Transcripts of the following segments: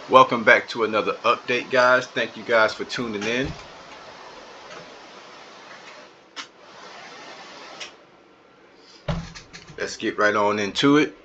Welcome back to another update, guys. Thank you guys for tuning in. Let's get right on into it.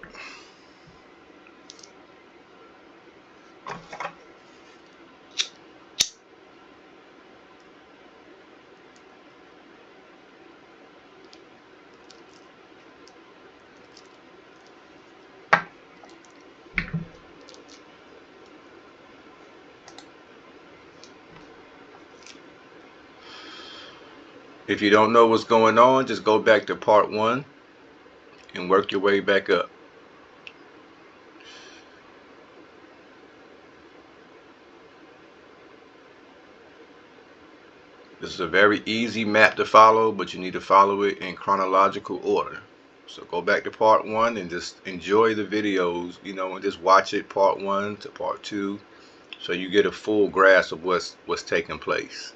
If you don't know what's going on, just go back to part 1 and work your way back up. This is a very easy map to follow, but you need to follow it in chronological order. So go back to part 1 and just enjoy the videos, and just watch it part 1 to part 2 so you get a full grasp of what's taking place.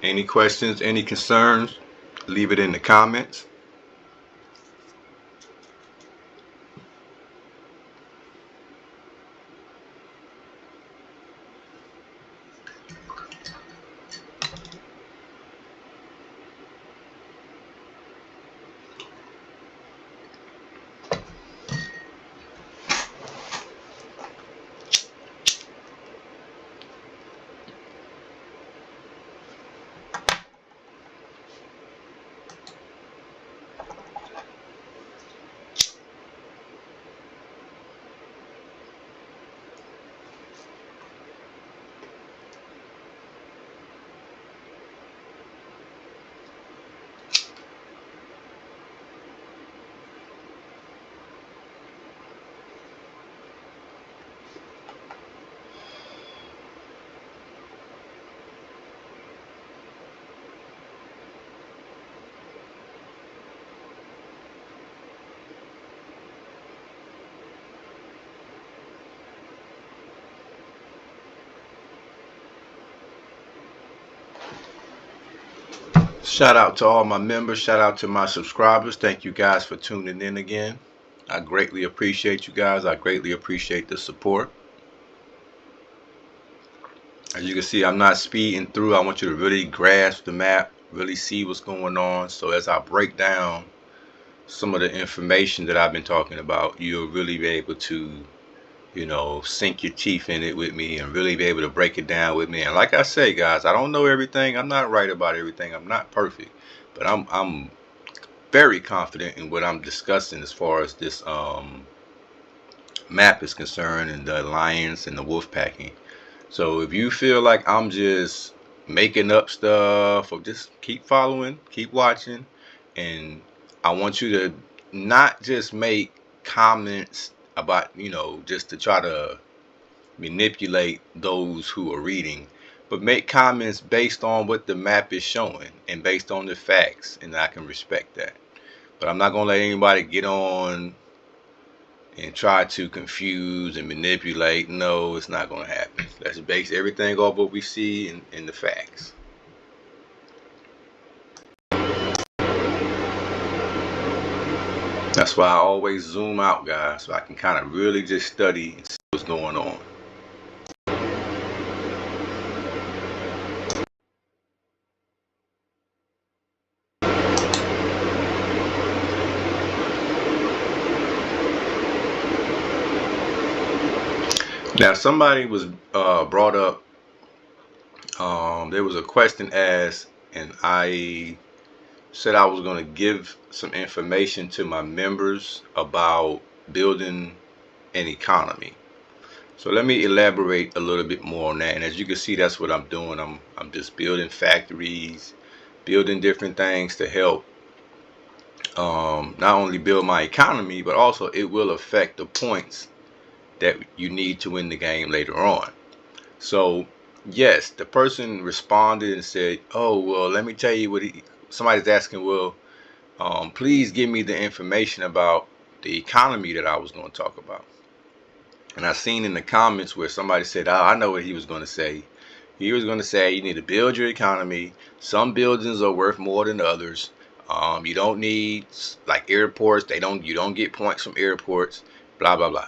Any questions, any concerns, leave it in the comments. Shout out to all my members. Shout out to my subscribers. Thank you guys for tuning in again. I greatly appreciate you guys. I greatly appreciate the support. As you can see, I'm not speeding through. I want you to really grasp the map, really see what's going on. So as I break down some of the information that I've been talking about, you'll really be able to, sink your teeth in it with me and really be able to break it down with me. And like I say, guys, I don't know everything. I'm not right about everything. I'm not perfect, but I'm very confident in what I'm discussing as far as this map is concerned and the alliance and the wolf packing. So if you feel like I'm just making up stuff, or just keep following, keep watching, and I want you to not just make comments about, just to try to manipulate those who are reading, but make comments based on what the map is showing and based on the facts, and I can respect that. But I'm not going to let anybody get on and try to confuse and manipulate. No, it's not going to happen. Let's base everything off what we see in the facts. That's why I always zoom out, guys, so I can kind of really just study and see what's going on. Now, somebody was brought up. There was a question asked, and I said I was going to give some information to my members about building an economy. So let me elaborate a little bit more on that. And as you can see, that's what I'm doing. I'm just building factories, building different things to help not only build my economy, but also it will affect the points that you need to win the game later on. So yes, the person responded and said, oh, well, let me tell you what somebody's asking, well, please give me the information about the economy that I was going to talk about. And I seen in the comments where somebody said, oh, I know what he was going to say. He was going to say you need to build your economy. Some buildings are worth more than others. You don't need like airports. You don't get points from airports. Blah blah blah.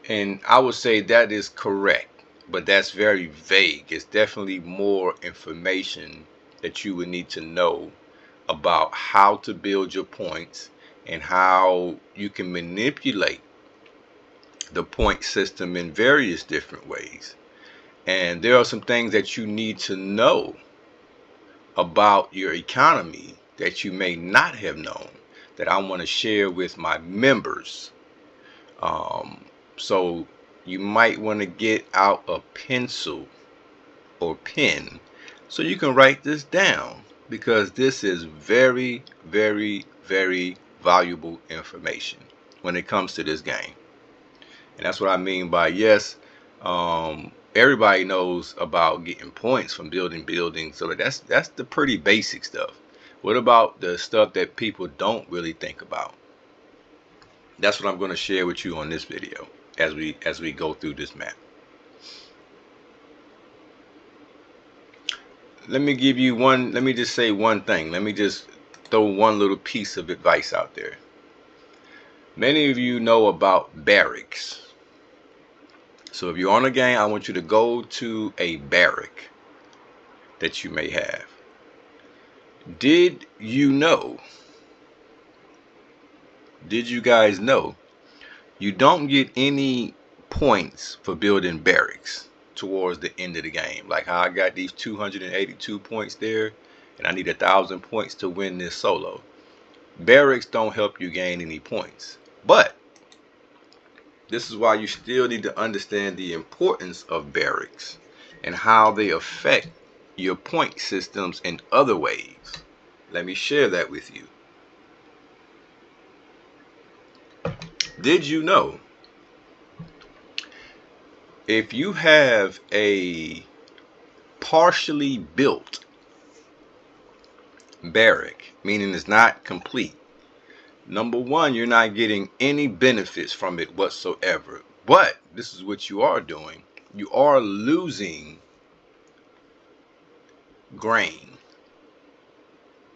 And I would say that is correct, but that's very vague. It's definitely more information that you would need to know about how to build your points and how you can manipulate the point system in various different ways. And there are some things that you need to know about your economy that you may not have known that I want to share with my members. So you might want to get out a pencil or pen so you can write this down, because this is very, very, very valuable information when it comes to this game. And that's what I mean by, yes, everybody knows about getting points from building buildings. So that's the pretty basic stuff. What about the stuff that people don't really think about? That's what I'm going to share with you on this video as we go through this map. Let me just say one thing. Let me just throw one little piece of advice out there. Many of you know about barracks. So if you're on a game, I want you to go to a barrack that you may have. Did you guys know you don't get any points for building barracks towards the end of the game? Like how I got these 282 points there, and I need 1,000 points to win this solo. Barracks don't help you gain any points. But this is why you still need to understand the importance of barracks and how they affect your point systems in other ways. Let me share that with you. Did you know if you have a partially built barrack, meaning it's not complete, number one, you're not getting any benefits from it whatsoever. But this is what you are doing. You are losing grain,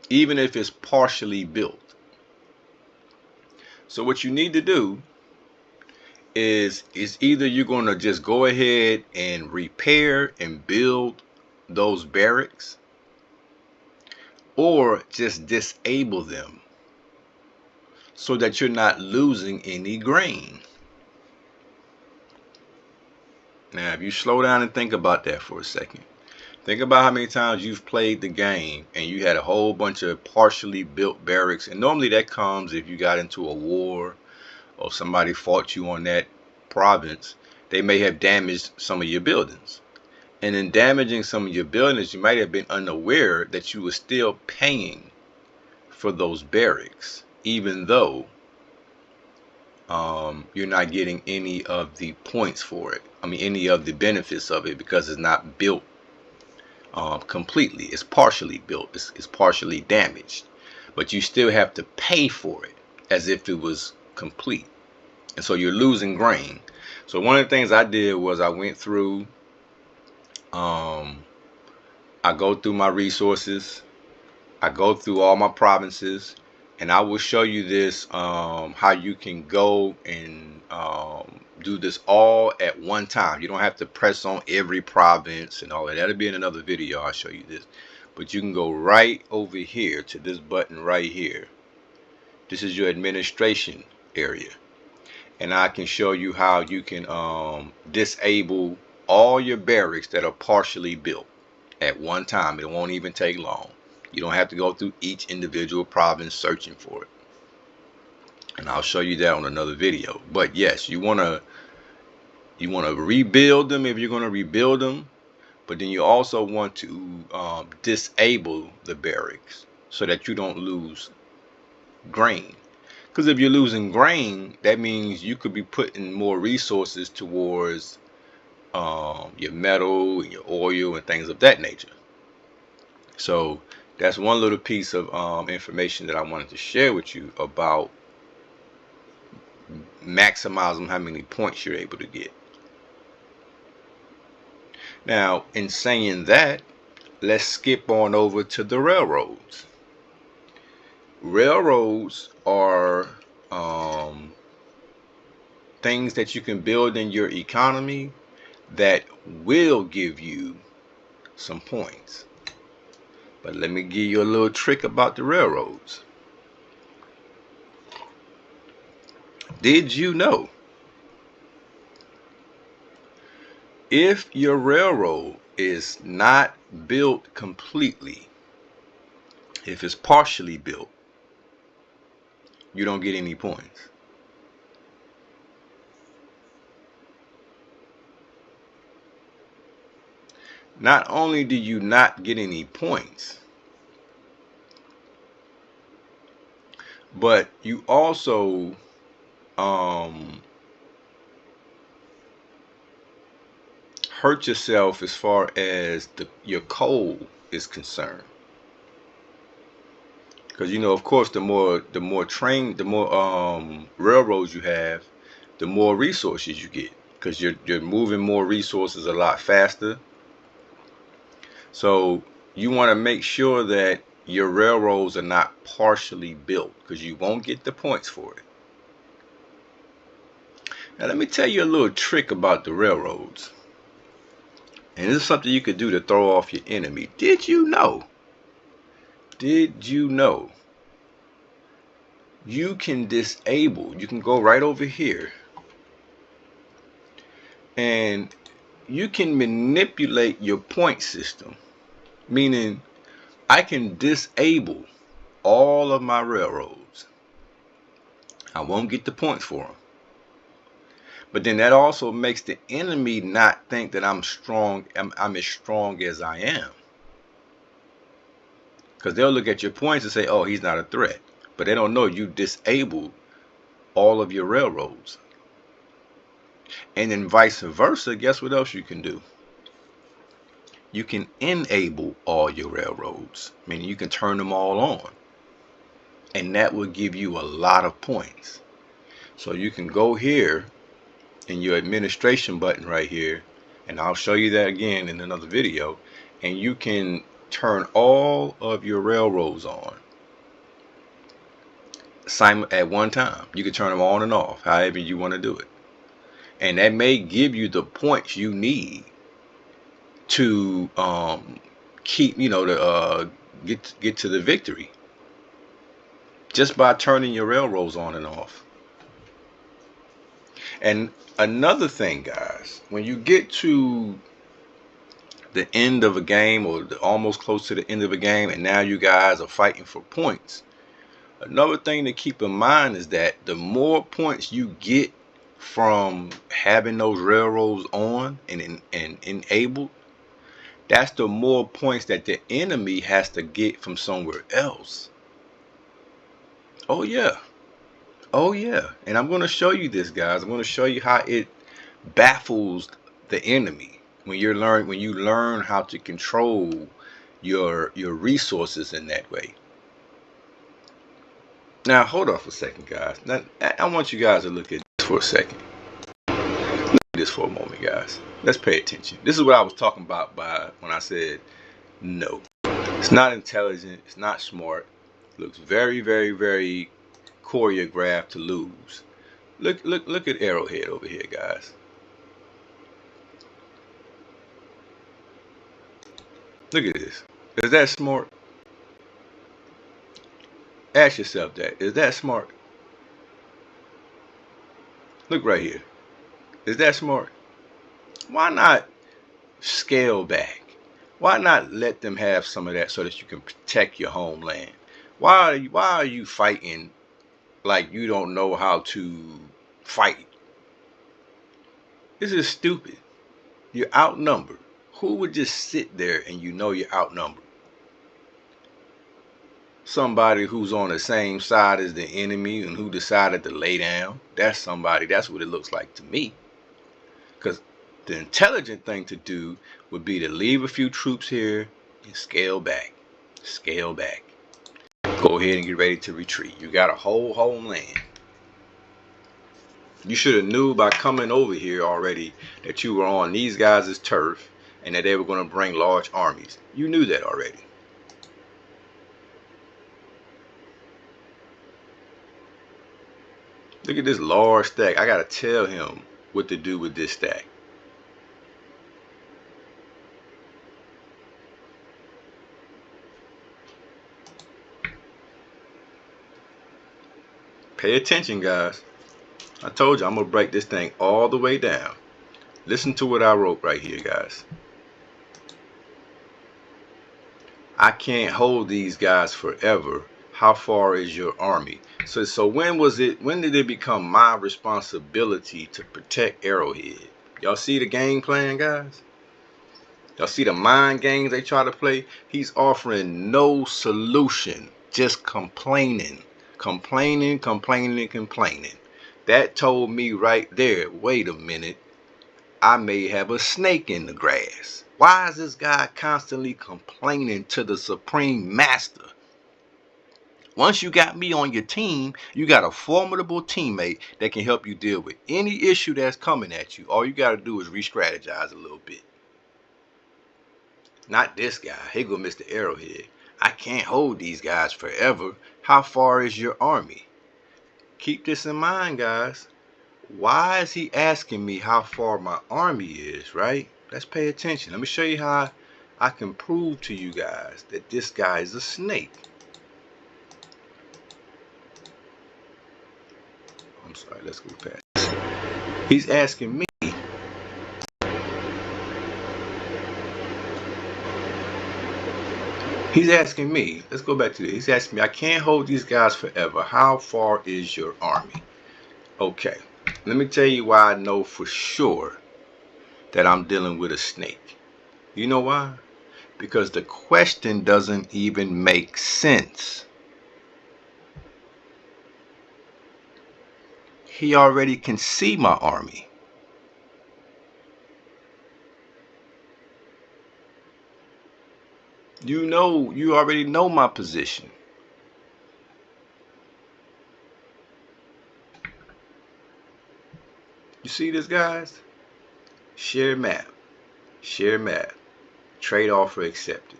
even if it's partially built. So what you need to do is either you're going to just go ahead and repair and build those barracks, or just disable them so that you're not losing any grain. Now, if you slow down and think about that for a second, think about how many times you've played the game and you had a whole bunch of partially built barracks. And normally that comes if you got into a war or somebody fought you on that province. They may have damaged some of your buildings. And in damaging some of your buildings, you might have been unaware that you were still paying for those barracks, even though you're not getting any of the points for it. I mean, any of the benefits of it, because it's not built completely. It's partially built. It's partially damaged. But you still have to pay for it as if it was complete. And so you're losing grain. So one of the things I did was I went through, I go through my resources, I go through all my provinces, and I will show you this, how you can go and do this all at one time. You don't have to press on every province and all that. That'll be in another video. I'll show you this. But you can go right over here to this button right here. This is your administration area. And I can show you how you can disable all your barracks that are partially built at one time. It won't even take long. You don't have to go through each individual province searching for it. And I'll show you that on another video. But yes, you want to rebuild them if you're going to rebuild them. But then you also want to disable the barracks so that you don't lose grain. Because if you're losing grain, that means you could be putting more resources towards your metal and your oil and things of that nature. So that's one little piece of information that I wanted to share with you about maximizing how many points you're able to get. Now, in saying that, let's skip on over to the railroads. Railroads are things that you can build in your economy that will give you some points. But let me give you a little trick about the railroads. Did you know if your railroad is not built completely, if it's partially built, you don't get any points? Not only do you not get any points, but you also hurt yourself as far as your coal is concerned. Because of course, the more railroads you have, the more resources you get. Because you're moving more resources a lot faster. So you want to make sure that your railroads are not partially built, because you won't get the points for it. Now let me tell you a little trick about the railroads. And this is something you could do to throw off your enemy. Did you know? You can disable, you can go right over here, and you can manipulate your point system. Meaning, I can disable all of my railroads. I won't get the points for them. But then that also makes the enemy not think that I'm strong. I'm as strong as I am. Because they'll look at your points and say, oh, he's not a threat. But they don't know you disabled all of your railroads. And then vice versa, guess what else you can do? You can enable all your railroads. Meaning you can turn them all on. And that will give you a lot of points. So you can go here in your administration button right here, and I'll show you that again in another video, and you can turn all of your railroads on at one time. You can turn them on and off however you want to do it, and that may give you the points you need to keep to get to the victory, just by turning your railroads on and off. And another thing, guys, when you get to the end of a game, or almost close to the end of a game, and now you guys are fighting for points, another thing to keep in mind is that the more points you get from having those railroads on and enabled, that's the more points that the enemy has to get from somewhere else. Oh yeah. And I'm going to show you this, guys. I'm going to show you how it baffles the enemy when you learn how to control your resources in that way. Now hold on for a second, guys. Now, I want you guys to look at this for a second. Look at this for a moment, guys. Let's pay attention. This is what I was talking about when I said no. It's not intelligent. It's not smart. It looks very, very, very choreographed to lose. Look at Arrowhead over here, guys. Look at this. Is that smart? Ask yourself that. Is that smart? Look right here. Is that smart? Why not scale back? Why not let them have some of that so that you can protect your homeland? Why are you fighting like you don't know how to fight? This is stupid. You're outnumbered. Who would just sit there and you're outnumbered? Somebody who's on the same side as the enemy and who decided to lay down. That's somebody. That's what it looks like to me. Because the intelligent thing to do would be to leave a few troops here and scale back. Scale back. Go ahead and get ready to retreat. You got a whole homeland. You should have knew by coming over here already that you were on these guys' turf and that they were going to bring large armies. You knew that already. Look at this large stack. I got to tell him what to do with this stack. Pay attention, guys. I told you I'm going to break this thing all the way down. Listen to what I wrote right here, guys. I can't hold these guys forever. How far is your army? So when did it become my responsibility to protect Arrowhead? Y'all see the game plan, guys? Y'all see the mind games they try to play? He's offering no solution, just complaining. Complaining. That told me right there, wait a minute, I may have a snake in the grass. Why is this guy constantly complaining to the Supreme Master? Once you got me on your team, you got a formidable teammate that can help you deal with any issue that's coming at you. All you got to do is re-strategize a little bit. Not this guy. Here go Mr. Arrowhead. I can't hold these guys forever. How far is your army? Keep this in mind, guys. Why is he asking me how far my army is, right? Let's pay attention. Let me show you how I can prove to you guys that this guy is a snake. I'm sorry, let's go past. He's asking me. Let's go back to this. He's asking me, I can't hold these guys forever. How far is your army? Okay, let me tell you why I know for sure that I'm dealing with a snake. You know why? Because the question doesn't even make sense. He already can see my army. You already know my position. You see this, guys? Share map. Trade offer accepted.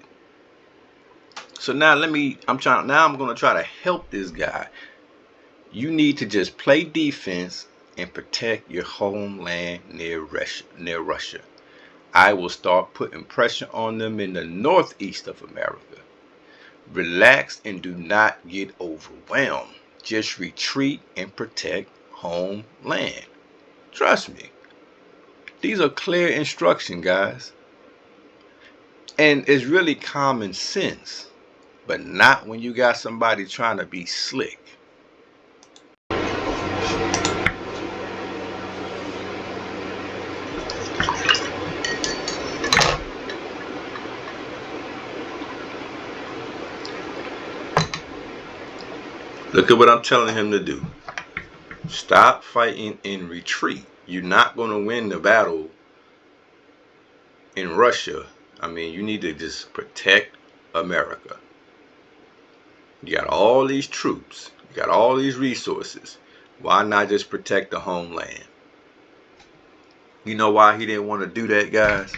So now I'm gonna try to help this guy. You need to just play defense and protect your homeland near Russia. I will start putting pressure on them in the northeast of America. Relax and do not get overwhelmed. Just retreat and protect homeland. Trust me. These are clear instructions, guys. And it's really common sense, but not when you got somebody trying to be slick. Look at what I'm telling him to do. Stop fighting and retreat. You're not going to win the battle in Russia. I mean, you need to just protect America. You got all these troops. You got all these resources. Why not just protect the homeland? You know why he didn't want to do that, guys?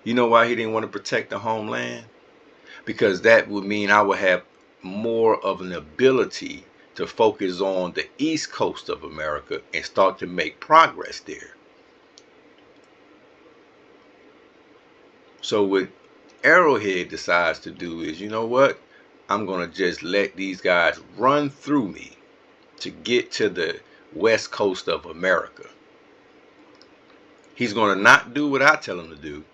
You know why he didn't want to protect the homeland? Because that would mean I would have more of an ability to focus on the east coast of America and start to make progress there. So what Arrowhead decides to do is, you know what? I'm going to just let these guys run through me to get to the west coast of America. He's going to not do what I tell him to do.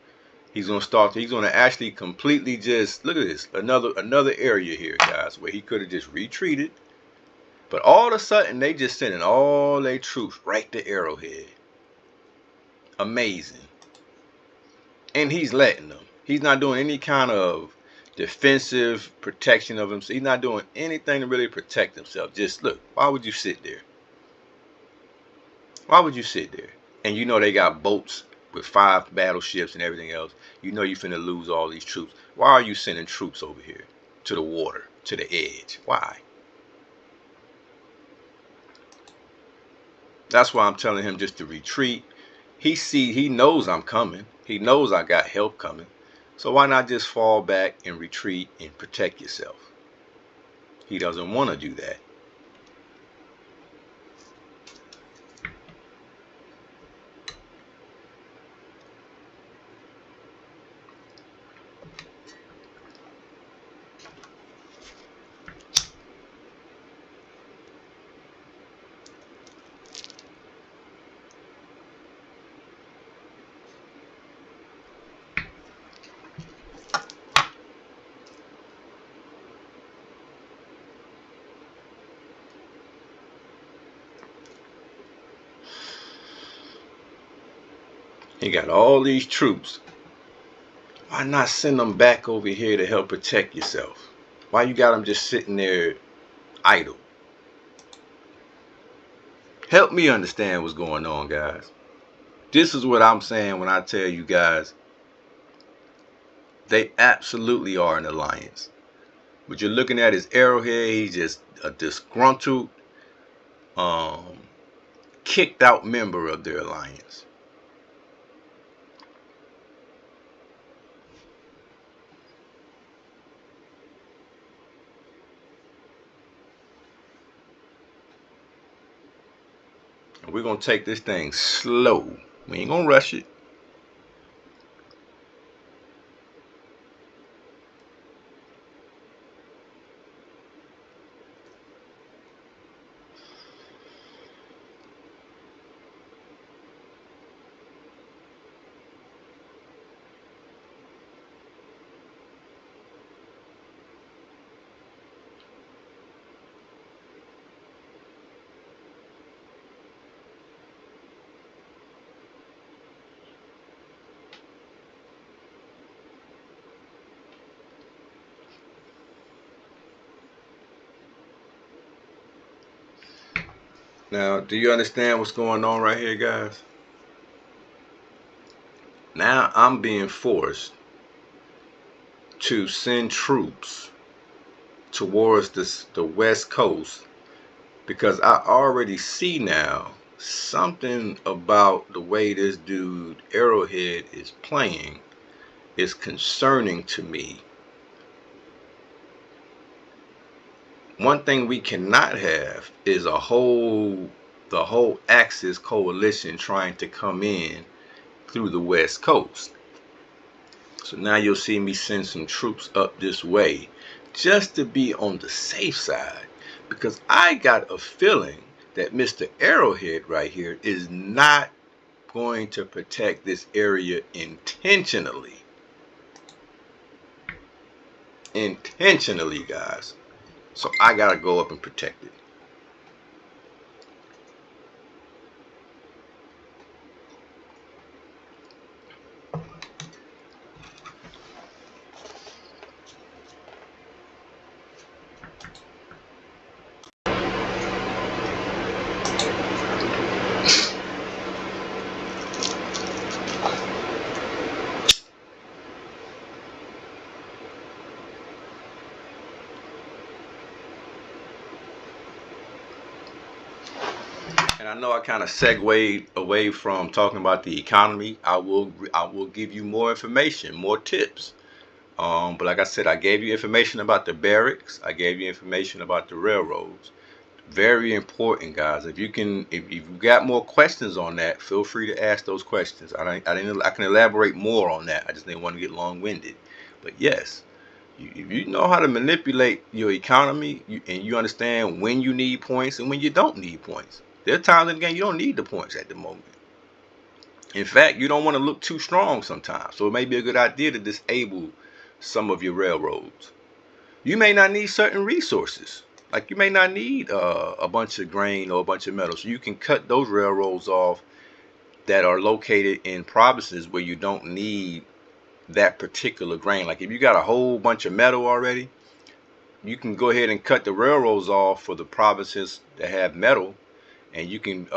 He's going to actually completely just, look at this, another area here, guys, where he could have just retreated. But all of a sudden, they just sending all their troops right to Arrowhead. Amazing. And he's letting them. He's not doing any kind of defensive protection of himself. He's not doing anything to really protect himself. Just look, why would you sit there? Why would you sit there? And you know they got boats with 5 battleships and everything else. You know you finna lose all these troops. Why are you sending troops over here to the water, to the edge? Why? That's why I'm telling him just to retreat. He knows I'm coming. He knows I got help coming. So why not just fall back and retreat and protect yourself? He doesn't want to do that. He got all these troops. Why not send them back over here to help protect yourself? Why you got them just sitting there idle? Help me understand what's going on, guys. This is what I'm saying when I tell you guys they absolutely are an alliance. What you're looking at is Arrowhead. He's just a disgruntled, um, kicked out member of their alliance. And we're going to take this thing slow. We ain't going to rush it. Now, do you understand what's going on right here, guys? Now I'm being forced to send troops towards the West Coast because I already see now something about the way this dude Arrowhead is playing is concerning to me. One thing we cannot have is the whole Axis coalition trying to come in through the West Coast. So now you'll see me send some troops up this way just to be on the safe side, because I got a feeling that Mr. Arrowhead right here is not going to protect this area intentionally. Intentionally, guys. So I gotta go up and protect it. And I know I kind of segued away from talking about the economy. I will give you more information, more tips. But like I said, I gave you information about the barracks. I gave you information about the railroads. Very important, guys. If you got more questions on that, feel free to ask those questions. I can elaborate more on that. I just didn't want to get long-winded. But yes, if you know how to manipulate your economy, and you understand when you need points and when you don't need points. There are times in the game you don't need the points at the moment. In fact, you don't want to look too strong sometimes. So it may be a good idea to disable some of your railroads. You may not need certain resources. Like you may not need a bunch of grain or a bunch of metal. So you can cut those railroads off that are located in provinces where you don't need that particular grain. Like if you got a whole bunch of metal already, you can go ahead and cut the railroads off for the provinces that have metal, and you can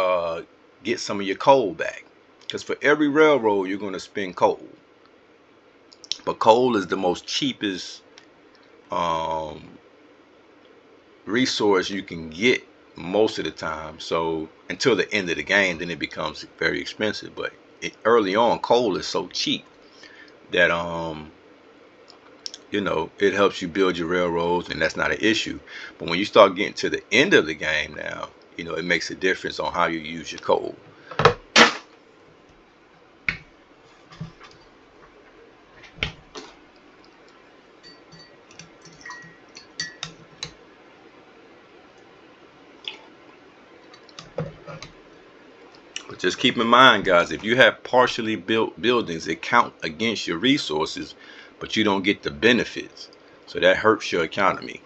get some of your coal back. Because for every railroad, you're going to spend coal. But coal is the most cheapest resource you can get most of the time. So until the end of the game, then it becomes very expensive. But early on, coal is so cheap that it helps you build your railroads, and that's not an issue. But when you start getting to the end of the game now, it makes a difference on how you use your coal. But just keep in mind, guys, if you have partially built buildings, it count against your resources, but you don't get the benefits. So that hurts your economy.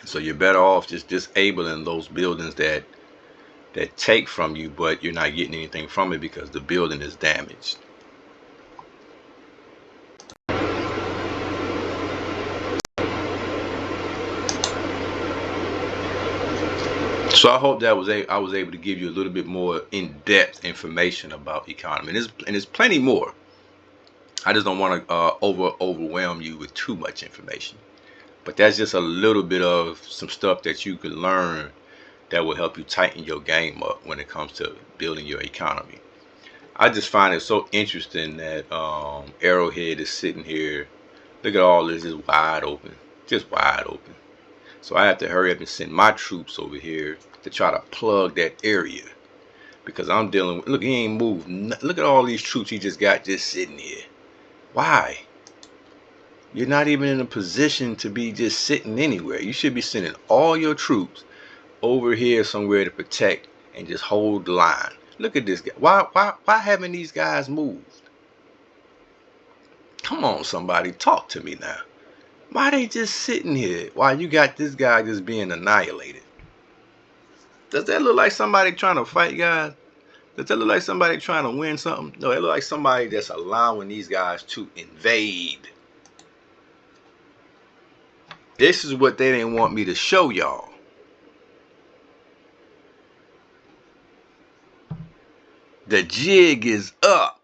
So you're better off just disabling those buildings that take from you, but you're not getting anything from it because the building is damaged. So I hope that I was able to give you a little bit more in-depth information about economy, and there's plenty more. I just don't want to overwhelm you with too much information. But that's just a little bit of some stuff that you can learn that will help you tighten your game up when it comes to building your economy. I just find it so interesting that Arrowhead is sitting here. Look at all this, is wide open, just wide open. So I have to hurry up and send my troops over here to try to plug that area, because I'm dealing with, look, he ain't moved. Look at all these troops he just got just sitting here. Why? You're not even in a position to be just sitting anywhere. You should be sending all your troops over here somewhere to protect and just hold the line. Look at this guy. Why haven't these guys moved? Come on, somebody, talk to me now. Why they just sitting here while you got this guy just being annihilated? Does that look like somebody trying to fight, guys? Does that look like somebody trying to win something? No, it look like somebody that's allowing these guys to invade. This is what they didn't want me to show y'all. The jig is up.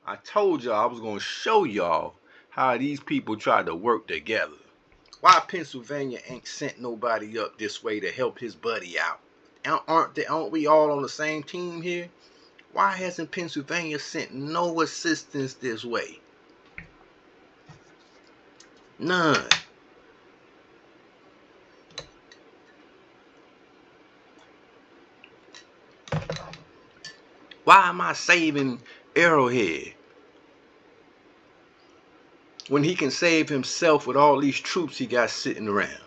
I told y'all I was going to show y'all how these people tried to work together. Why Pennsylvania ain't sent nobody up this way to help his buddy out? Aren't we all on the same team here? Why hasn't Pennsylvania sent no assistance this way? None. Why am I saving Arrowhead when he can save himself with all these troops he got sitting around?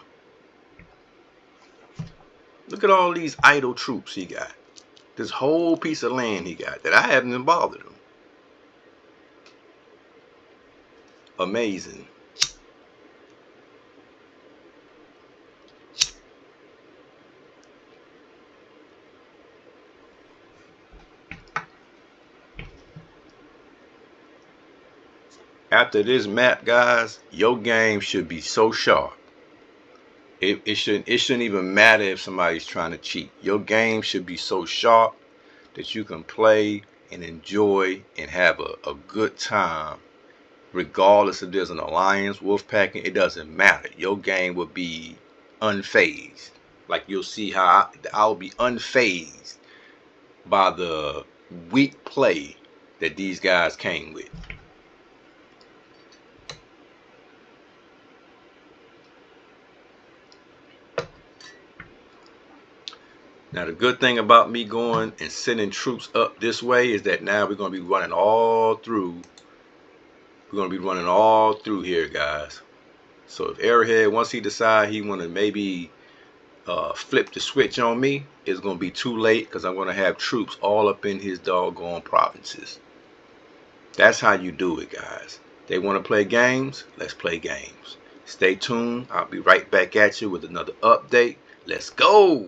Look at all these idle troops he got. This whole piece of land he got that I haven't even bothered him. Amazing. After this map, guys, your game should be so sharp. It shouldn't even matter if somebody's trying to cheat. Your game should be so sharp that you can play and enjoy and have a good time, regardless if there's an alliance, wolf packing. It doesn't matter. Your game will be unfazed. Like you'll see how I'll be unfazed by the weak play that these guys came with. Now the good thing about me going and sending troops up this way is that now we're going to be running all through. We're going to be running all through here, guys. So if Arrowhead, once he decides he want to maybe flip the switch on me, it's going to be too late, because I'm going to have troops all up in his doggone provinces. That's how you do it, guys. They want to play games? Let's play games. Stay tuned. I'll be right back at you with another update. Let's go.